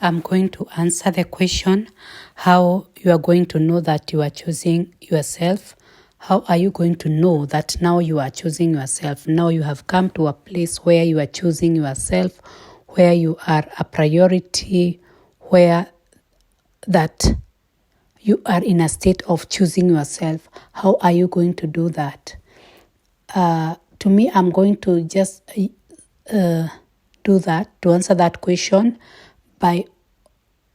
I'm going to answer the question, how you are going to know that you are choosing yourself. How are you going to know that now you are choosing yourself? Now you have come to a place where you are choosing yourself, where you are a priority, where that you are in a state of choosing yourself. How are you going to do that? To me, I'm going to just do that, to answer that question by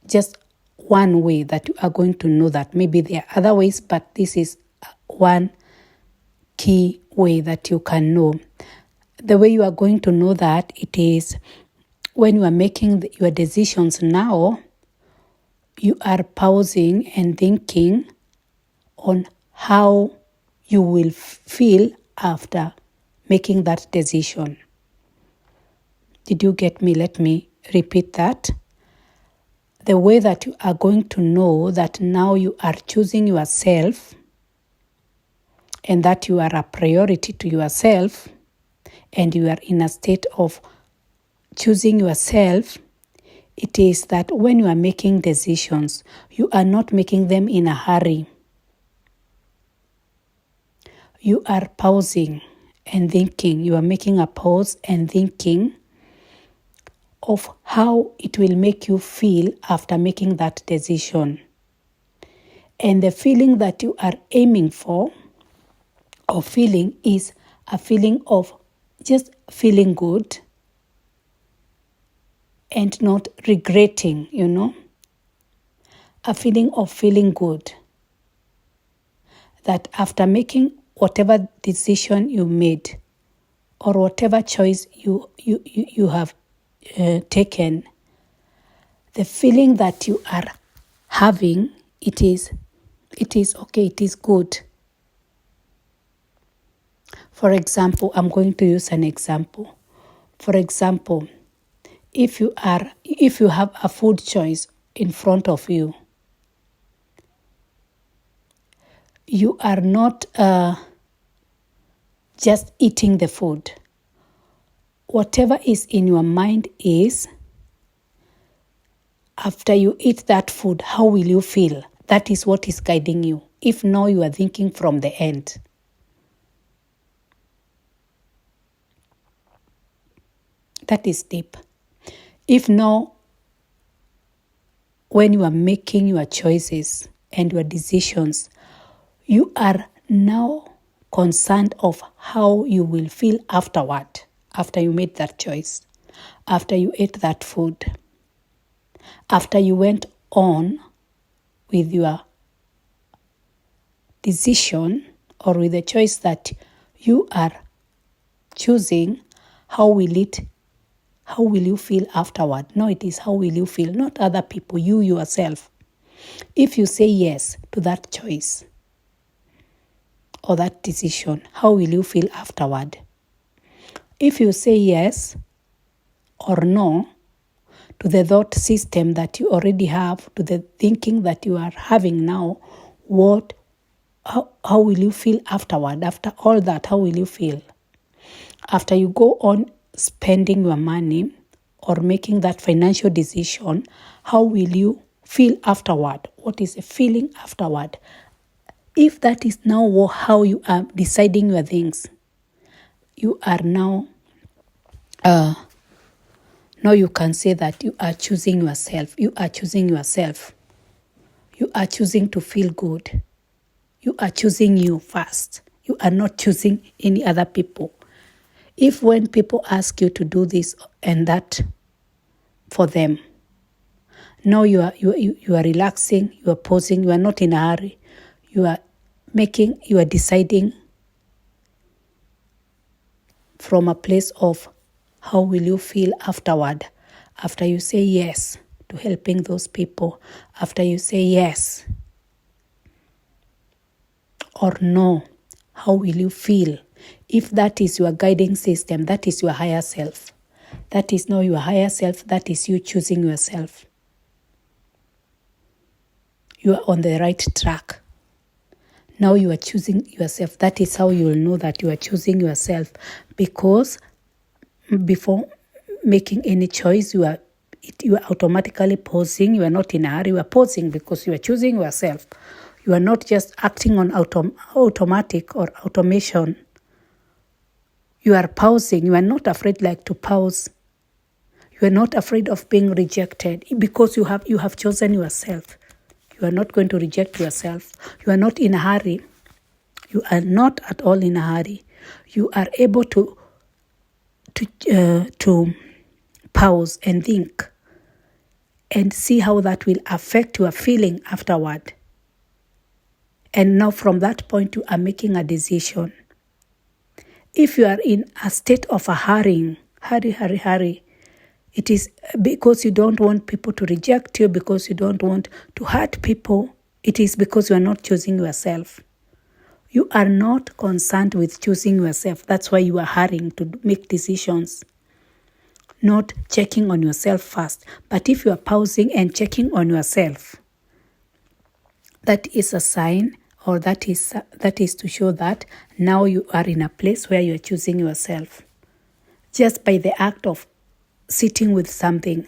just one way that you are going to know that. Maybe there are other ways, but this is one key way that you can know. The way you are going to know that, it is when you are making your decisions now, you are pausing and thinking on how you will feel after making that decision. Did you get me? Let me repeat that. The way that you are going to know that now you are choosing yourself and that you are a priority to yourself and you are in a state of choosing yourself, it is that when you are making decisions, you are not making them in a hurry. You are pausing and thinking. You are making a pause and thinking of how it will make you feel after making that decision. And the feeling that you are aiming for or feeling is a feeling of just feeling good and not regretting, a feeling of feeling good. That after making whatever decision you made or whatever choice you have taken, the feeling that you are having, it is okay, it is good. For example, I'm going to use an example. For example, if you have a food choice in front of you, you are not just eating the food. Whatever is in your mind is, after you eat that food, how will you feel? That is what is guiding you. If now you are thinking from the end. That is deep. If now, when you are making your choices and your decisions, you are now concerned of how you will feel afterward, after you made that choice, after you ate that food, after you went on with your decision or with the choice that you are choosing, how will you feel afterward? No, it is how will you feel, not other people, you yourself. If you say yes to that choice or that decision, how will you feel afterward? If you say yes or no to the thought system that you already have, to the thinking that you are having now, how will you feel afterward? After all that, how will you feel? After you go on spending your money or making that financial decision, how will you feel afterward? What is the feeling afterward? If that is now how you are deciding your things, you are now you can say that you are choosing yourself. You are choosing yourself. You are choosing to feel good. You are choosing you first. You are not choosing any other people. If when people ask you to do this and that for them, now you are relaxing, you are pausing, you are not in a hurry. You are deciding from a place of how will you feel afterward, after you say yes to helping those people, after you say yes or no, how will you feel? If that is your guiding system, that is your higher self. That is now your higher self, that is you choosing yourself. You are on the right track. Now you are choosing yourself. That is how you will know that you are choosing yourself, because before making any choice, you are you are automatically pausing. You are not in a hurry. You are pausing because you are choosing yourself. You are not just acting on automatic or automation. You are pausing. You are not afraid to pause. You are not afraid of being rejected because you have chosen yourself. You are not going to reject yourself. You are not in a hurry. You are not at all in a hurry. You are able to pause and think and see how that will affect your feeling afterward. And now from that point, you are making a decision. If you are in a state of a hurry, it is because you don't want people to reject you, because you don't want to hurt people. It is because you are not choosing yourself. You are not concerned with choosing yourself. That's why you are hurrying to make decisions, not checking on yourself first. But if you are pausing and checking on yourself, that is a sign, or that is to show that now you are in a place where you are choosing yourself. Just by the act of sitting with something.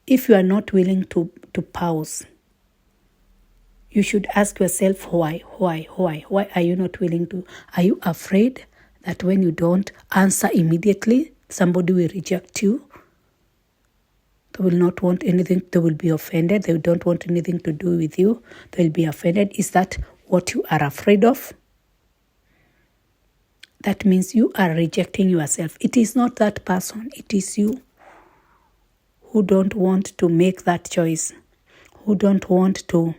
If you are not willing to pause, you should ask yourself why are you not willing to? Are you afraid that when you don't answer immediately, somebody will reject you? They will not want anything, they will be offended, they don't want anything to do with you, they'll be offended. Is that what you are afraid of? That means you are rejecting yourself. It is not that person, it is you who don't want to make that choice, who don't want to.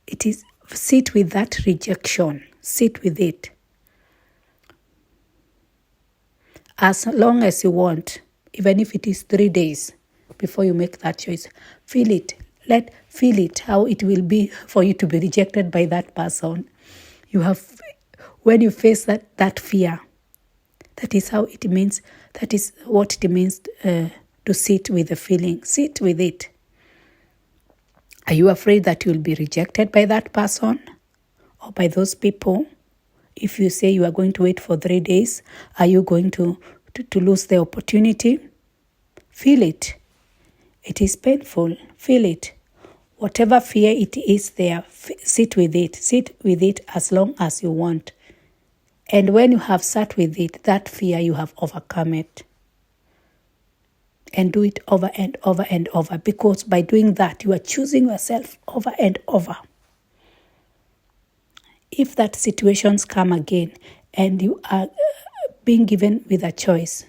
It is, sit with that rejection, sit with it. As long as you want, even if it is 3 days before you make that choice, feel it. Feel it, how it will be for you to be rejected by that person. When you face that fear, that is how it means, that is what it means to sit with the feeling. Sit with it. Are you afraid that you will be rejected by that person or by those people? If you say you are going to wait for 3 days, are you going to lose the opportunity? Feel it. It is painful. Feel it. Whatever fear it is there, sit with it. Sit with it as long as you want. And when you have sat with it, that fear, you have overcome it. And do it over and over and over, because by doing that, you are choosing yourself over and over. If that situations come again and you are being given with a choice,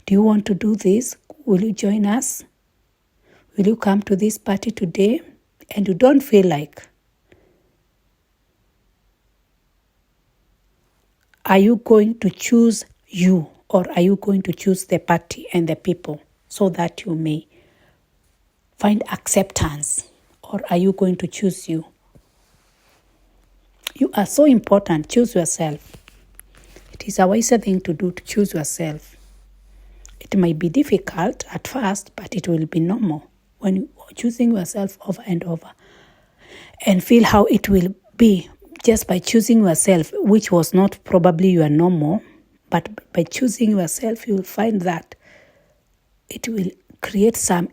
do you want to do this? Will you join us? Will you come to this party today? And you don't feel like, are you going to choose you, or are you going to choose the party and the people so that you may find acceptance? Or are you going to choose you? You are so important. Choose yourself. It is a wiser thing to do, to choose yourself. It might be difficult at first, but it will be normal when you are choosing yourself over and over. And feel how it will be just by choosing yourself, which was not probably your normal, but by choosing yourself, you will find that it will create some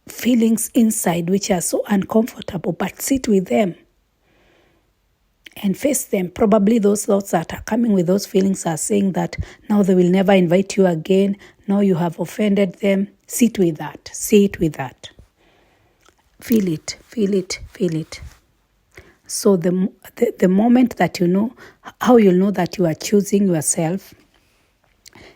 feelings inside which are so uncomfortable, but sit with them and face them. Probably those thoughts that are coming with those feelings are saying that now they will never invite you again. Now you have offended them. Sit with that. Sit with that. Feel it, feel it, feel it. So the moment that you know, how you'll know that you are choosing yourself,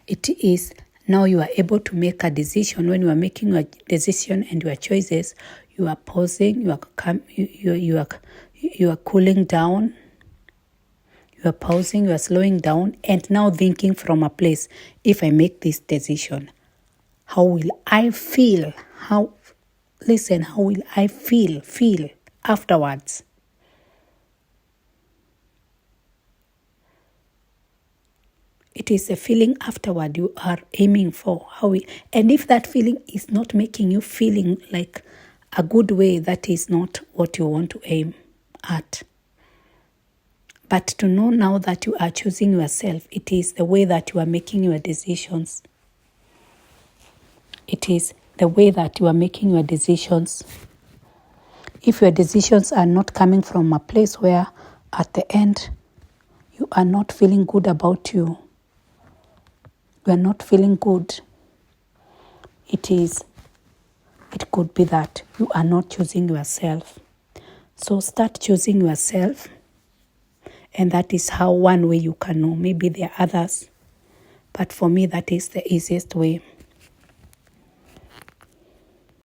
it is now you are able to make a decision. When you are making a decision and your choices, you are pausing, you are cooling down, you are pausing, you are slowing down, and now thinking from a place, if I make this decision, how will I feel? How will I feel afterwards? It is a feeling afterward you are aiming for. And if that feeling is not making you feeling like a good way, that is not what you want to aim at. But to know now that you are choosing yourself, it is the way that you are making your decisions. It is the way that you are making your decisions. If your decisions are not coming from a place where at the end you are not feeling good about you are not feeling good, it could be that you are not choosing yourself. So start choosing yourself, and that is how one way you can know. Maybe there are others, but for me that is the easiest way.